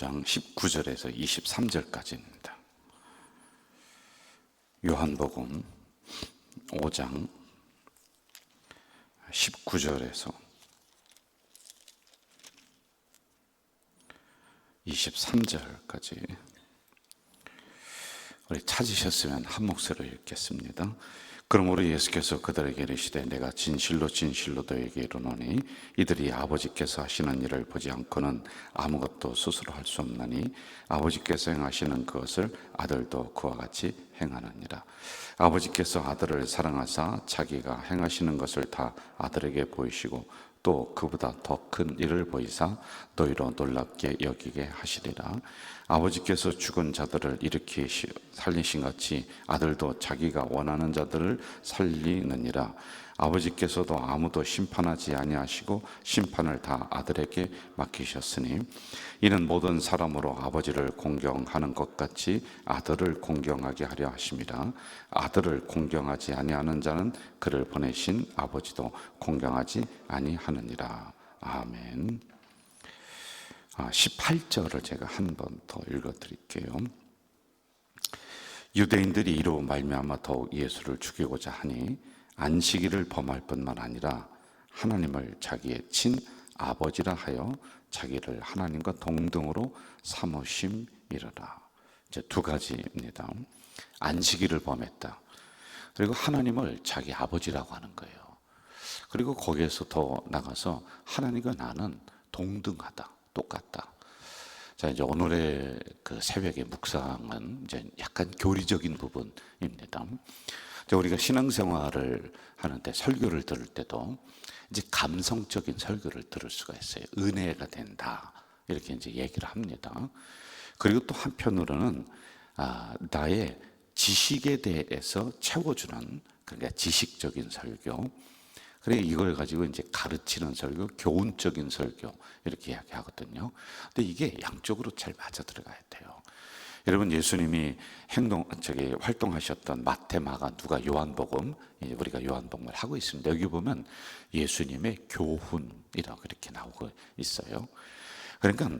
5장 19절에서 23절까지입니다. 요한복음 5장 19절에서 23절까지 우리 찾으셨으면 한 목소리로 읽겠습니다. 그러므로 예수께서 그들에게 이르시되 내가 진실로 진실로 너에게 이르노니 이들이 아버지께서 하시는 일을 보지 않고는 아무것도 스스로 할 수 없나니 아버지께서 행하시는 그것을 아들도 그와 같이 행하느니라. 아버지께서 아들을 사랑하사 자기가 행하시는 것을 다 아들에게 보이시고 또 그보다 더 큰 일을 보이사 너희로 놀랍게 여기게 하시리라. 아버지께서 죽은 자들을 일으키 살리신 같이 아들도 자기가 원하는 자들을 살리느니라. 아버지께서도 아무도 심판하지 아니하시고 심판을 다 아들에게 맡기셨으니 이는 모든 사람으로 아버지를 공경하는 것 같이 아들을 공경하게 하려 하심이라. 아들을 공경하지 아니하는 자는 그를 보내신 아버지도 공경하지 아니하느니라. 아멘. 18절을 제가 한 번 더 읽어드릴게요. 유대인들이 이로 말미암아 더욱 예수를 죽이고자 하니 안식일을 범할 뿐만 아니라 하나님을 자기의 친 아버지라 하여 자기를 하나님과 동등으로 삼으심이라. 이제 두 가지입니다. 안식일을 범했다. 그리고 하나님을 자기 아버지라고 하는 거예요. 그리고 거기에서 더 나가서 하나님과 나는 동등하다, 똑같다. 자, 이제 오늘의 그 새벽의 묵상은 이제 약간 교리적인 부분입니다. 우리가 신앙생활을 하는데 설교를 들을 때도 이제 감성적인 설교를 들을 수가 있어요. 은혜가 된다 이렇게 이제 얘기를 합니다. 그리고 또 한편으로는 나의 지식에 대해서 채워주는, 그러니까 지식적인 설교. 그래 이걸 가지고 이제 가르치는 설교, 교훈적인 설교 이렇게 이야기하거든요. 근데 이게 양쪽으로 잘 맞아 들어가야 돼요. 여러분, 예수님이 활동하셨던 마태, 마가, 누가, 요한복음, 우리가 요한복음을 하고 있습니다. 여기 보면 예수님의 교훈이라고 이렇게 나오고 있어요. 그러니까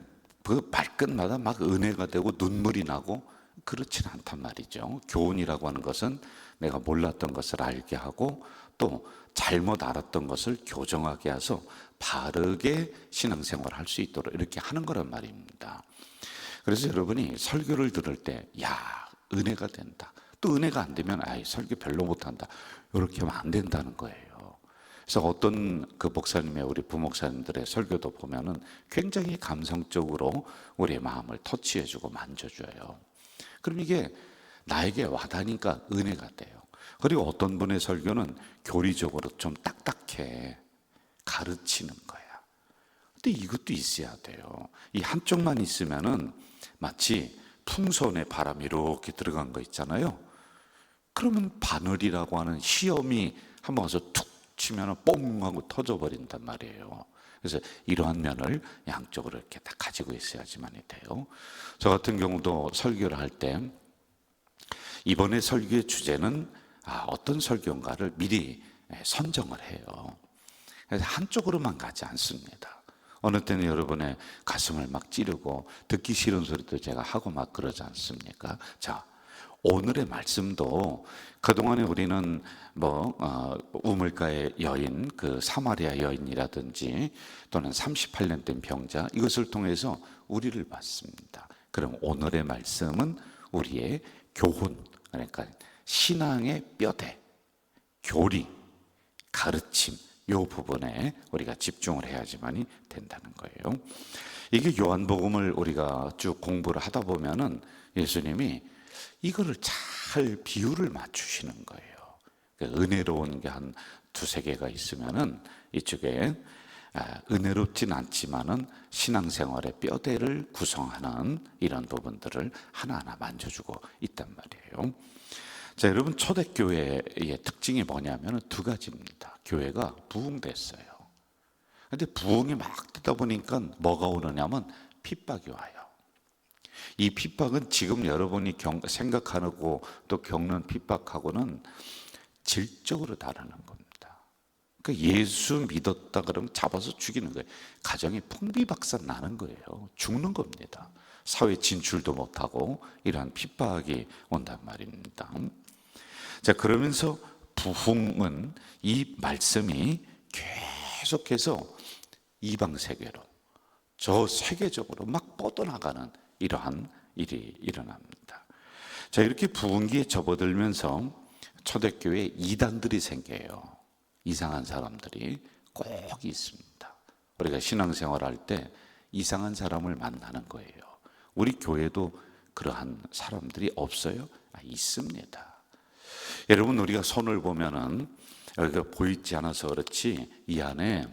그 말끝마다 막 은혜가 되고 눈물이 나고 그렇지는 않단 말이죠. 교훈이라고 하는 것은 내가 몰랐던 것을 알게 하고 또 잘못 알았던 것을 교정하게 해서 바르게 신앙생활을 할 수 있도록 이렇게 하는 거란 말입니다. 그래서 여러분이 설교를 들을 때, 은혜가 된다. 또 은혜가 안 되면, 설교 별로 못한다. 이렇게 하면 안 된다는 거예요. 그래서 어떤 그 목사님의, 우리 부목사님들의 설교도 보면은 굉장히 감성적으로 우리의 마음을 터치해주고 만져줘요. 그럼 이게 나에게 와닿으니까 은혜가 돼요. 그리고 어떤 분의 설교는 교리적으로 좀 딱딱해. 가르치는 거야. 근데 이것도 있어야 돼요. 이 한쪽만 있으면은 마치 풍선에 바람이 이렇게 들어간 거 있잖아요. 그러면 바늘이라고 하는 시험이 한번 와서 툭 치면 뽕 하고 터져버린단 말이에요. 그래서 이러한 면을 양쪽으로 이렇게 다 가지고 있어야지만이 돼요. 저 같은 경우도 설교를 할 때 이번에 설교의 주제는 어떤 설교인가를 미리 선정을 해요. 그래서 한쪽으로만 가지 않습니다. 어느 때는 여러분의 가슴을 막 찌르고 듣기 싫은 소리도 제가 하고 막 그러지 않습니까? 자, 오늘의 말씀도 그동안에 우리는 우물가의 여인, 그 사마리아 여인이라든지 또는 38년 된 병자, 이것을 통해서 우리를 봤습니다. 그럼 오늘의 말씀은 우리의 교훈, 그러니까 신앙의 뼈대, 교리, 가르침, 이 부분에 우리가 집중을 해야지만이 된다는 거예요. 이게 요한복음을 우리가 쭉 공부를 하다 보면은 예수님이 이거를 잘 비율을 맞추시는 거예요. 은혜로운 게 한 두세 개가 있으면은 이쪽에 은혜롭진 않지만은 신앙생활의 뼈대를 구성하는 이런 부분들을 하나하나 만져주고 있단 말이에요. 자, 여러분, 초대교회의 특징이 뭐냐면 두 가지입니다. 교회가 부흥됐어요. 근데 부흥이 막 되다 보니까 뭐가 오느냐면 핍박이 와요. 이 핍박은 지금 여러분이 생각하고 또 겪는 핍박하고는 질적으로 다르는 겁니다. 그러니까 예수 믿었다 그러면 잡아서 죽이는 거예요. 가정이 풍비박산 나는 거예요. 죽는 겁니다. 사회 진출도 못하고 이러한 핍박이 온단 말입니다. 자, 그러면서 부흥은 이 말씀이 계속해서 이방 세계로, 저 세계적으로 막 뻗어나가는 이러한 일이 일어납니다. 자, 이렇게 부흥기에 접어들면서 초대교회에 이단들이 생겨요. 이상한 사람들이 꼭 있습니다. 우리가 신앙생활 할 때 이상한 사람을 만나는 거예요. 우리 교회도 그러한 사람들이 없어요? 있습니다. 여러분, 우리가 손을 보면은 여기가 보이지 않아서 그렇지 이 안에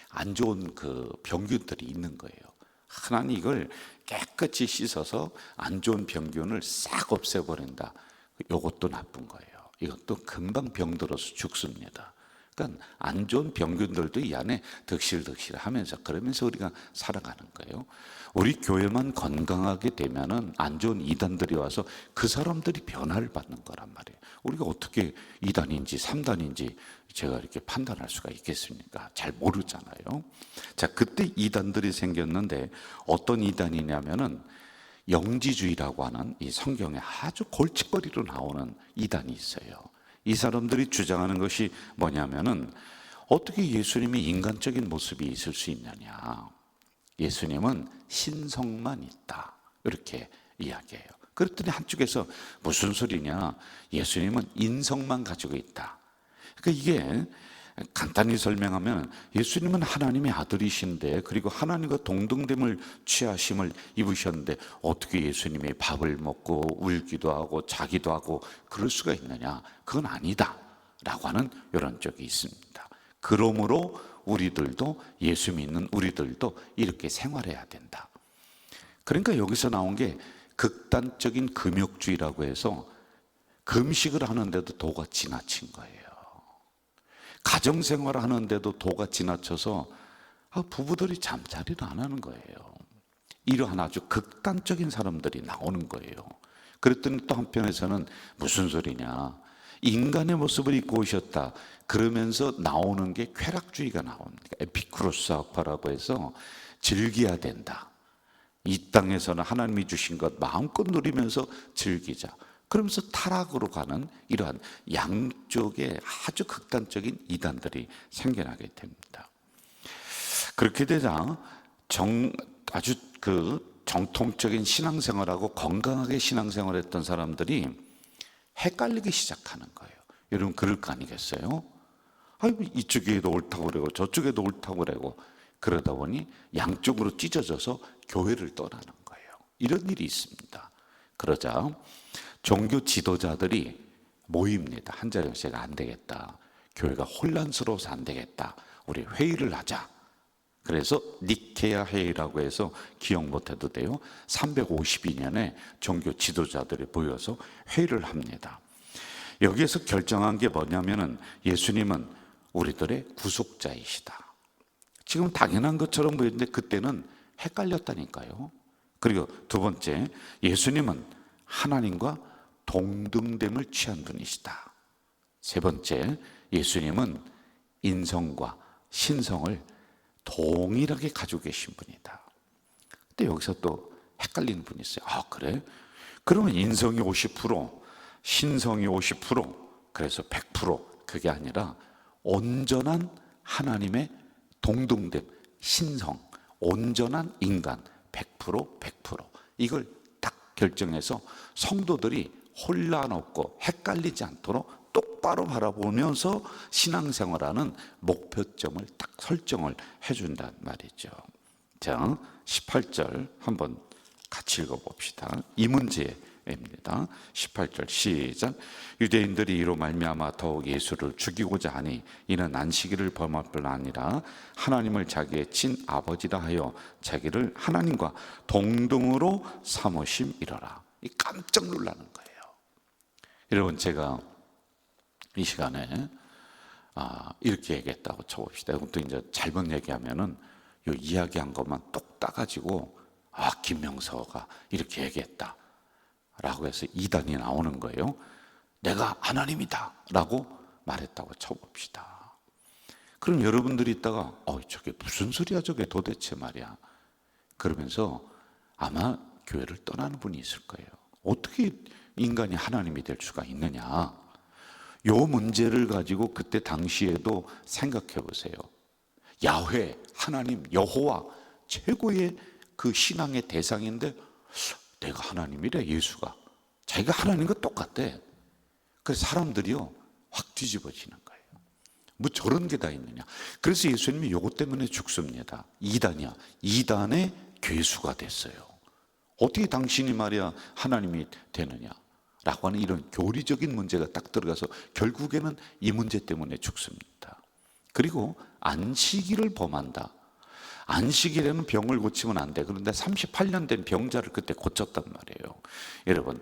안 좋은 그 병균들이 있는 거예요. 하나님 이걸 깨끗이 씻어서 안 좋은 병균을 싹 없애버린다. 이것도 나쁜 거예요. 이것도 금방 병들어서 죽습니다. 그러니까 안 좋은 병균들도 이 안에 득실득실하면서 그러면서 우리가 살아가는 거예요. 우리 교회만 건강하게 되면은 안 좋은 이단들이 와서 그 사람들이 변화를 받는 거란 말이에요. 우리가 어떻게 2단인지 3단인지 제가 이렇게 판단할 수가 있겠습니까? 잘 모르잖아요. 자, 그때 이단들이 생겼는데 어떤 이단이냐면은 영지주의라고 하는 이 성경에 아주 골칫거리로 나오는 이단이 있어요. 이 사람들이 주장하는 것이 뭐냐면은 어떻게 예수님이 인간적인 모습이 있을 수 있느냐. 예수님은 신성만 있다. 이렇게 이야기해요. 그랬더니 한쪽에서 무슨 소리냐. 예수님은 인성만 가지고 있다. 그러니까 이게 간단히 설명하면 예수님은 하나님의 아들이신데 그리고 하나님과 동등됨을 취하심을 입으셨는데 어떻게 예수님이 밥을 먹고 울기도 하고 자기도 하고 그럴 수가 있느냐. 그건 아니다 라고 하는 이런 쪽이 있습니다. 그러므로 우리들도 예수 믿는 우리들도 이렇게 생활해야 된다. 그러니까 여기서 나온 게 극단적인 금욕주의라고 해서 금식을 하는데도 도가 지나친 거예요. 가정생활 하는데도 도가 지나쳐서 부부들이 잠자리를 안 하는 거예요. 이러한 아주 극단적인 사람들이 나오는 거예요. 그랬더니 또 한편에서는 무슨 소리냐. 인간의 모습을 입고 오셨다. 그러면서 나오는 게 쾌락주의가 나옵니다. 에피쿠로스 학파라고 해서 즐겨야 된다. 이 땅에서는 하나님이 주신 것 마음껏 누리면서 즐기자. 그러면서 타락으로 가는 이러한 양쪽의 아주 극단적인 이단들이 생겨나게 됩니다. 그렇게 되자 아주 그 정통적인 신앙생활하고 건강하게 신앙생활했던 사람들이 헷갈리기 시작하는 거예요. 여러분 그럴 거 아니겠어요? 아이고 이쪽에도 옳다고 그러고 저쪽에도 옳다고 그러고 그러다 보니 양쪽으로 찢어져서 교회를 떠나는 거예요. 이런 일이 있습니다. 그러자 종교 지도자들이 모입니다. 한 자리씩 안 되겠다. 교회가 혼란스러워서 안 되겠다. 우리 회의를 하자. 그래서 니케아 회의라고 해서 기억 못해도 돼요. 352년에 종교 지도자들이 모여서 회의를 합니다. 여기에서 결정한 게 뭐냐면은 예수님은 우리들의 구속자이시다. 지금 당연한 것처럼 보이는데 그때는 헷갈렸다니까요. 그리고 두 번째, 예수님은 하나님과 동등됨을 취한 분이시다. 세 번째, 예수님은 인성과 신성을 동일하게 가지고 계신 분이다. 근데 여기서 또 헷갈리는 분이 있어요. 아, 그래? 그러면 인성이 50%, 신성이 50%, 그래서 100% 그게 아니라 온전한 하나님의 동등됨, 신성, 온전한 인간 100%, 100% 이걸 딱 결정해서 성도들이 혼란 없고 헷갈리지 않도록 똑바로 바라보면서 신앙생활하는 목표점을 딱 설정을 해준단 말이죠. 자, 18절 한번 같이 읽어봅시다. 이 문제입니다. 18절 시작. 유대인들이 이로 말미암아 더욱 예수를 죽이고자 하니 이는 안식일을 범할 뿐 아니라 하나님을 자기의 친아버지라 하여 자기를 하나님과 동등으로 삼으심이로라. 이 깜짝 놀라는 거예요. 여러분 제가 이 시간에 이렇게 얘기했다고 쳐봅시다. 또 이제 잘못 얘기하면은 이 이야기한 것만 똑 따가지고 김명서가 이렇게 얘기했다 라고 해서 이단이 나오는 거예요. 내가 하나님이다 라고 말했다고 쳐봅시다. 그럼 여러분들이 있다가 저게 무슨 소리야 저게 도대체 말이야, 그러면서 아마 교회를 떠나는 분이 있을 거예요. 어떻게 인간이 하나님이 될 수가 있느냐. 요 문제를 가지고 그때 당시에도 생각해 보세요. 야훼, 하나님, 여호와, 최고의 그 신앙의 대상인데 내가 하나님이래. 예수가 자기가 하나님과 똑같대. 그래서 사람들이요 확 뒤집어지는 거예요. 뭐 저런 게 다 있느냐. 그래서 예수님이 요것 때문에 죽습니다. 이단이야. 이단의 괴수가 됐어요. 어떻게 당신이 말이야 하나님이 되느냐 라고 하는 이런 교리적인 문제가 딱 들어가서 결국에는 이 문제 때문에 죽습니다. 그리고 안식일을 범한다. 안식일에는 병을 고치면 안 돼. 그런데 38년 된 병자를 그때 고쳤단 말이에요. 여러분,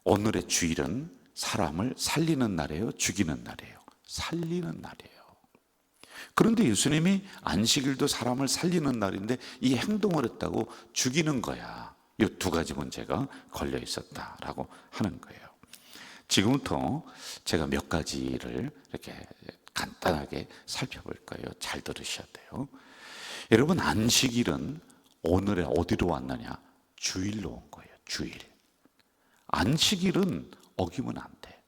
오늘의 주일은 사람을 살리는 날이에요, 죽이는 날이에요? 살리는 날이에요. 그런데 예수님이 안식일도 사람을 살리는 날인데 이 행동을 했다고 죽이는 거야. 이 두 가지 문제가 걸려 있었다라고 하는 거예요. 지금부터 제가 몇 가지를 이렇게 간단하게 살펴볼 거예요. 잘 들으셔야 돼요. 여러분, 안식일은 오늘에 어디로 왔느냐? 주일로 온 거예요. 주일. 안식일은 어기면 안 돼.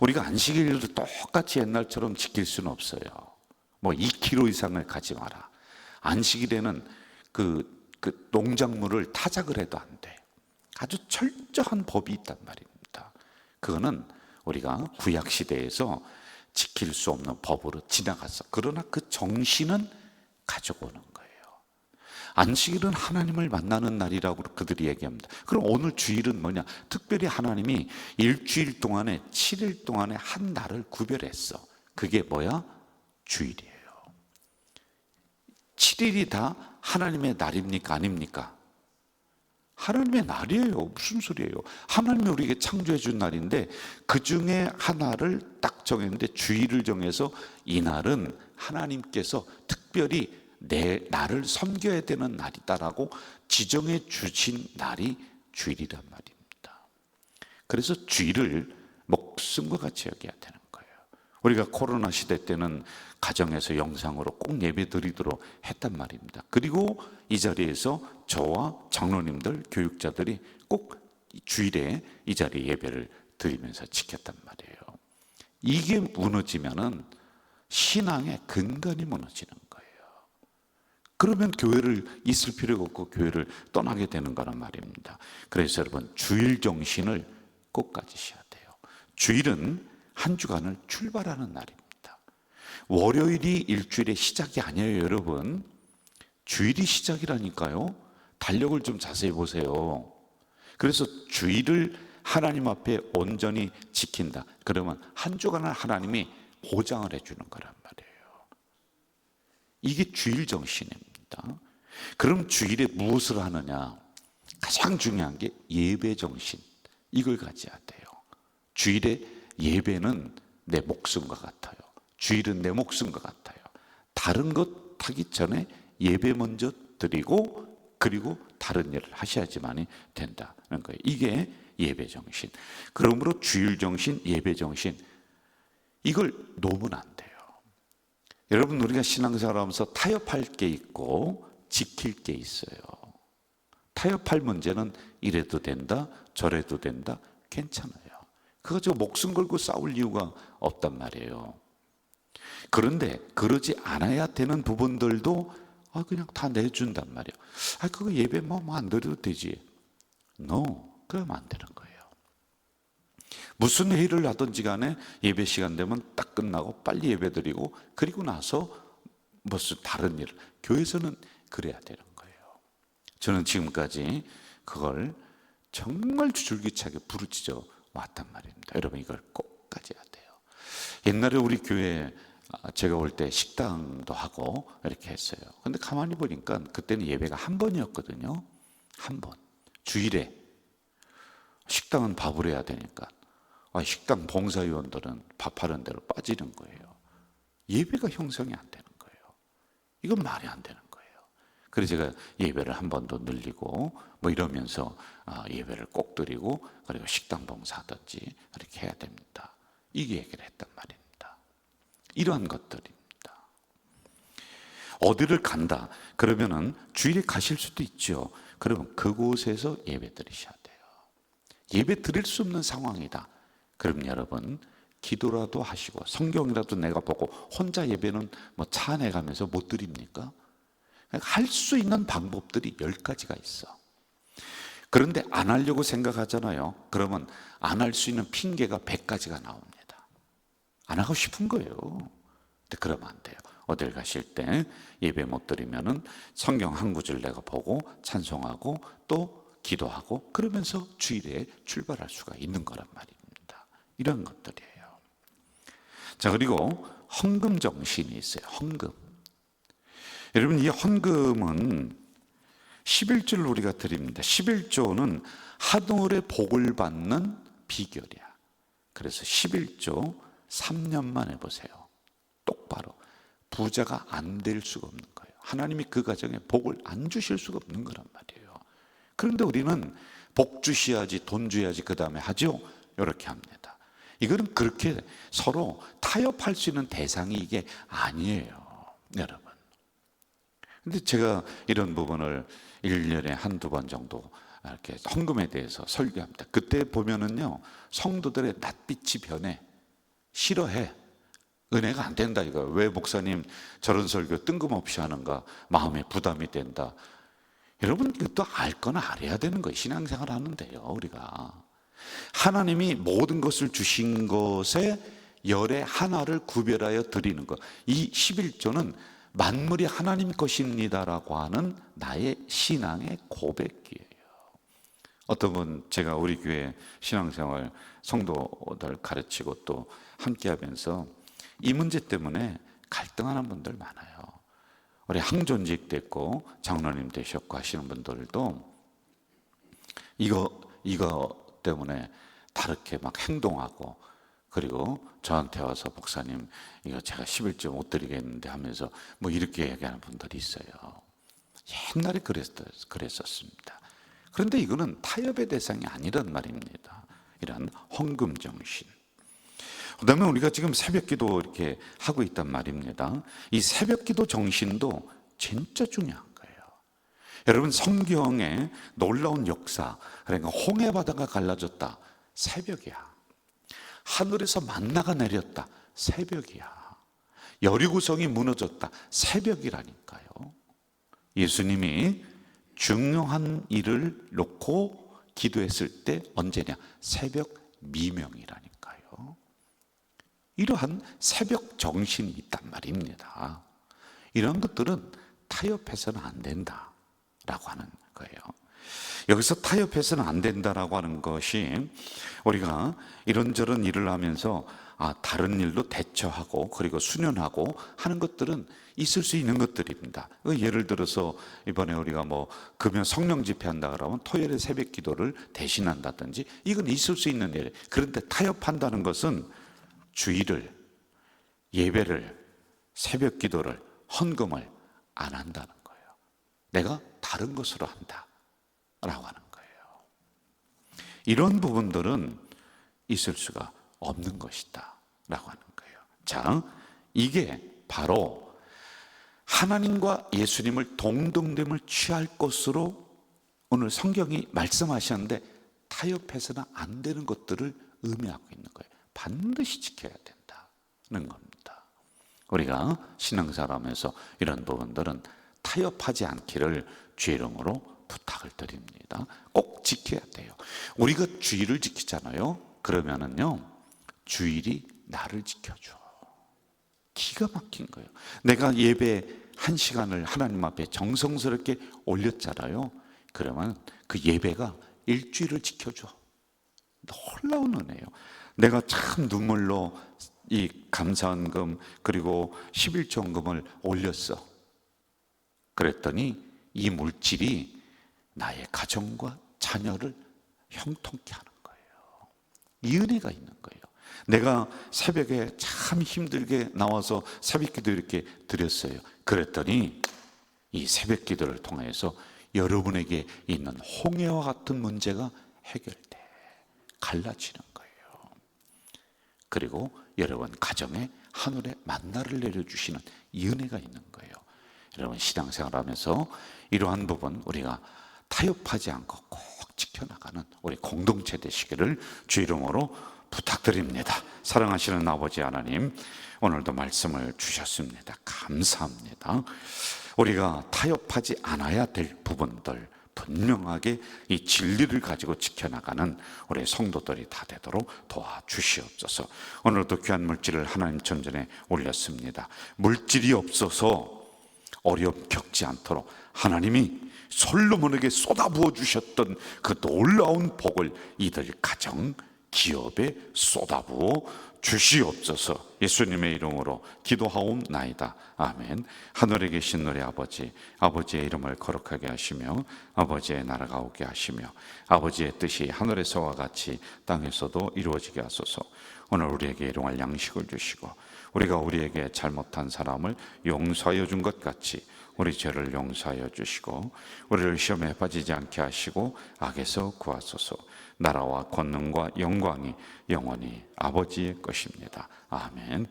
우리가 안식일도 똑같이 옛날처럼 지킬 수는 없어요. 뭐 2km 이상을 가지 마라. 안식일에는 그 농작물을 타작을 해도 안 돼. 아주 철저한 법이 있단 말입니다. 그거는 우리가 구약 시대에서 지킬 수 없는 법으로 지나갔어. 그러나 그 정신은 가지고 오는 거예요. 안식일은 하나님을 만나는 날이라고 그들이 얘기합니다. 그럼 오늘 주일은 뭐냐? 특별히 하나님이 일주일 동안에 7일 동안에 한 날을 구별했어. 그게 뭐야? 주일이에요. 7일이 다 하나님의 날입니까? 아닙니까? 하나님의 날이에요. 무슨 소리예요? 하나님이 우리에게 창조해 준 날인데 그 중에 하나를 딱 정했는데 주일을 정해서 이 날은 하나님께서 특별히 나를 섬겨야 되는 날이다라고 지정해 주신 날이 주일이란 말입니다. 그래서 주일을 목숨과 같이 여겨야 되는 거예요. 우리가 코로나 시대 때는 가정에서 영상으로 꼭 예배 드리도록 했단 말입니다. 그리고 이 자리에서 저와 장로님들, 교육자들이 꼭 주일에 이 자리에 예배를 드리면서 지켰단 말이에요. 이게 무너지면은 신앙의 근간이 무너지는 거예요. 그러면 교회를 있을 필요가 없고 교회를 떠나게 되는 거란 말입니다. 그래서 여러분, 주일 정신을 꼭 가지셔야 돼요. 주일은 한 주간을 출발하는 날입니다. 월요일이 일주일의 시작이 아니에요, 여러분. 주일이 시작이라니까요. 달력을 좀 자세히 보세요. 그래서 주일을 하나님 앞에 온전히 지킨다. 그러면 한 주간을 하나님이 보장을 해주는 거란 말이에요. 이게 주일 정신입니다. 그럼 주일에 무엇을 하느냐? 가장 중요한 게 예배 정신. 이걸 가져야 돼요. 주일에 예배는 내 목숨과 같아요. 주일은 내 목숨과 같아요. 다른 것 하기 전에 예배 먼저 드리고 그리고 다른 일을 하셔야지만이 된다는 거예요. 이게 예배 정신. 그러므로 주일 정신, 예배 정신, 이걸 놓으면 안 돼요. 여러분, 우리가 신앙생활하면서 타협할 게 있고 지킬 게 있어요. 타협할 문제는 이래도 된다, 저래도 된다, 괜찮아요. 그거 가지고 목숨 걸고 싸울 이유가 없단 말이에요. 그런데 그러지 않아야 되는 부분들도 그냥 다 내준단 말이에요. 그거 예배 뭐 안 드려도 되지. No, 그러면 안 되는 거예요. 무슨 회의를 하든지 간에 예배 시간 되면 딱 끝나고 빨리 예배 드리고 그리고 나서 무슨 다른 일, 교회에서는 그래야 되는 거예요. 저는 지금까지 그걸 정말 줄기차게 부르짖어 왔단 말입니다. 여러분, 이걸 꼭 가져야 돼요. 옛날에 우리 교회 제가 올 때 식당도 하고 이렇게 했어요. 근데 가만히 보니까 그때는 예배가 한 번이었거든요. 한 번. 주일에. 식당은 밥을 해야 되니까 식당 봉사위원들은 밥하는 대로 빠지는 거예요. 예배가 형성이 안 되는 거예요. 이건 말이 안 되는 거예요. 그래서 제가 예배를 한 번 더 늘리고 뭐 이러면서 예배를 꼭 드리고 그리고 식당 봉사하든지 이렇게 해야 됩니다. 이게 얘기를 했단 말입니다. 이러한 것들입니다. 어디를 간다 그러면은 주일에 가실 수도 있죠. 그러면 그곳에서 예배 드리셔야 돼요. 예배 드릴 수 없는 상황이다. 그럼 여러분 기도라도 하시고 성경이라도 내가 보고, 혼자 예배는 뭐 차 안에 가면서 못 드립니까? 할 수 있는 방법들이 10가지가 있어. 그런데 안 하려고 생각하잖아요. 그러면 안 할 수 있는 핑계가 100가지가 나옵니다. 안 하고 싶은 거예요. 근데 그러면 안 돼요. 어딜 가실 때 예배 못 드리면은 성경 한 구절 내가 보고 찬송하고 또 기도하고 그러면서 주일에 출발할 수가 있는 거란 말입니다. 이런 것들이에요. 자, 그리고 헌금 정신이 있어요. 헌금. 여러분, 이 헌금은 11조를 우리가 드립니다. 11조는 하늘의 복을 받는 비결이야. 그래서 11조 3년만 해보세요. 똑바로 부자가 안 될 수가 없는 거예요. 하나님이 그 가정에 복을 안 주실 수가 없는 거란 말이에요. 그런데 우리는 복 주셔야지, 돈 줘야지 그 다음에 하죠. 이렇게 합니다. 이거는 그렇게 서로 타협할 수 있는 대상이 이게 아니에요, 여러분. 근데 제가 이런 부분을 1년에 한두 번 정도 이렇게 헌금에 대해서 설교합니다. 그때 보면은요, 성도들의 낯빛이 변해. 싫어해. 은혜가 안 된다 이거. 왜 목사님 저런 설교 뜬금없이 하는가? 마음에 부담이 된다. 여러분, 이것도 알 건 알아야 되는 거예요. 신앙생활 하는데요, 우리가 하나님이 모든 것을 주신 것에 열의 하나를 구별하여 드리는 것, 이 11조는 만물이 하나님 것입니다라고 하는 나의 신앙의 고백이에요. 어떤 분, 제가 우리 교회 신앙생활 성도들 가르치고 또 함께 하면서 이 문제 때문에 갈등하는 분들 많아요. 우리 항존직 됐고 장로님 되셨고 하시는 분들도 이거 때문에 다르게 막 행동하고, 그리고 저한테 와서 목사님 이거 제가 11조 못 드리겠는데 하면서 뭐 이렇게 얘기하는 분들이 있어요. 옛날에 그랬었습니다. 그런데 이거는 타협의 대상이 아니란 말입니다. 이런 헌금 정신. 그다음에 우리가 지금 새벽기도 이렇게 하고 있단 말입니다. 이 새벽기도 정신도 진짜 중요한 거예요. 여러분, 성경에 놀라운 역사, 그러니까 홍해 바다가 갈라졌다, 새벽이야. 하늘에서 만나가 내렸다, 새벽이야. 여리고성이 무너졌다, 새벽이라니까요. 예수님이 중요한 일을 놓고 기도했을 때 언제냐? 새벽 미명이라니까요. 이러한 새벽 정신이 있단 말입니다. 이런 것들은 타협해서는 안 된다라고 하는 거예요. 여기서 타협해서는 안 된다라고 하는 것이, 우리가 이런저런 일을 하면서 다른 일도 대처하고 그리고 수련하고 하는 것들은 있을 수 있는 것들입니다. 예를 들어서 이번에 우리가 뭐 금요 성령 집회한다 그러면 토요일에 새벽 기도를 대신한다든지, 이건 있을 수 있는 일. 그런데 타협한다는 것은 주일을, 예배를, 새벽 기도를, 헌금을 안 한다는 거예요. 내가 다른 것으로 한다 라고 하는 거예요. 이런 부분들은 있을 수가 없는 것이다 라고 하는 거예요. 자, 이게 바로 하나님과 예수님을 동등됨을 취할 것으로 오늘 성경이 말씀하셨는데, 타협해서는 안 되는 것들을 의미하고 있는 거예요. 반드시 지켜야 된다는 겁니다. 우리가 신앙생활하면서 이런 부분들은 타협하지 않기를 주의 이름으로 부탁을 드립니다. 꼭 지켜야 돼요. 우리가 주일을 지키잖아요. 그러면은요, 주일이 나를 지켜줘. 기가 막힌 거예요. 내가 예배 1시간을 하나님 앞에 정성스럽게 올렸잖아요. 그러면 그 예배가 일주일을 지켜줘. 놀라운 은혜예요. 내가 참 눈물로 이 감사헌금 그리고 11조헌금을 올렸어. 그랬더니 이 물질이 나의 가정과 자녀를 형통케 하는 거예요. 이 은혜가 있는 거예요. 내가 새벽에 참 힘들게 나와서 새벽기도 이렇게 드렸어요. 그랬더니 이 새벽기도를 통해서 여러분에게 있는 홍해와 같은 문제가 해결돼 갈라지는 거예요. 그리고 여러분 가정에 하늘의 만나를 내려주시는 이 은혜가 있는 거예요. 여러분 신앙생활하면서 이러한 부분 우리가 타협하지 않고 꼭 지켜나가는 우리 공동체 되시기를 주 이름으로 부탁드립니다. 사랑하시는 아버지 하나님, 오늘도 말씀을 주셨습니다. 감사합니다. 우리가 타협하지 않아야 될 부분들 분명하게 이 진리를 가지고 지켜나가는 우리 성도들이 다 되도록 도와주시옵소서. 오늘도 귀한 물질을 하나님 전전에 올렸습니다. 물질이 없어서 어려움 겪지 않도록 하나님이 솔로몬에게 쏟아부어 주셨던 그 놀라운 복을 이들 가정, 기업에 쏟아부어 주시옵소서. 예수님의 이름으로 기도하옵나이다. 아멘. 하늘에 계신 우리 아버지, 아버지의 이름을 거룩하게 하시며 아버지의 나라가 오게 하시며 아버지의 뜻이 하늘에서와 같이 땅에서도 이루어지게 하소서. 오늘 우리에게 일용할 양식을 주시고 우리가 우리에게 잘못한 사람을 용서하여 준 것 같이 우리 죄를 용서하여 주시고 우리를 시험에 빠지지 않게 하시고 악에서 구하소서. 나라와 권능과 영광이 영원히 아버지의 것입니다. 아멘.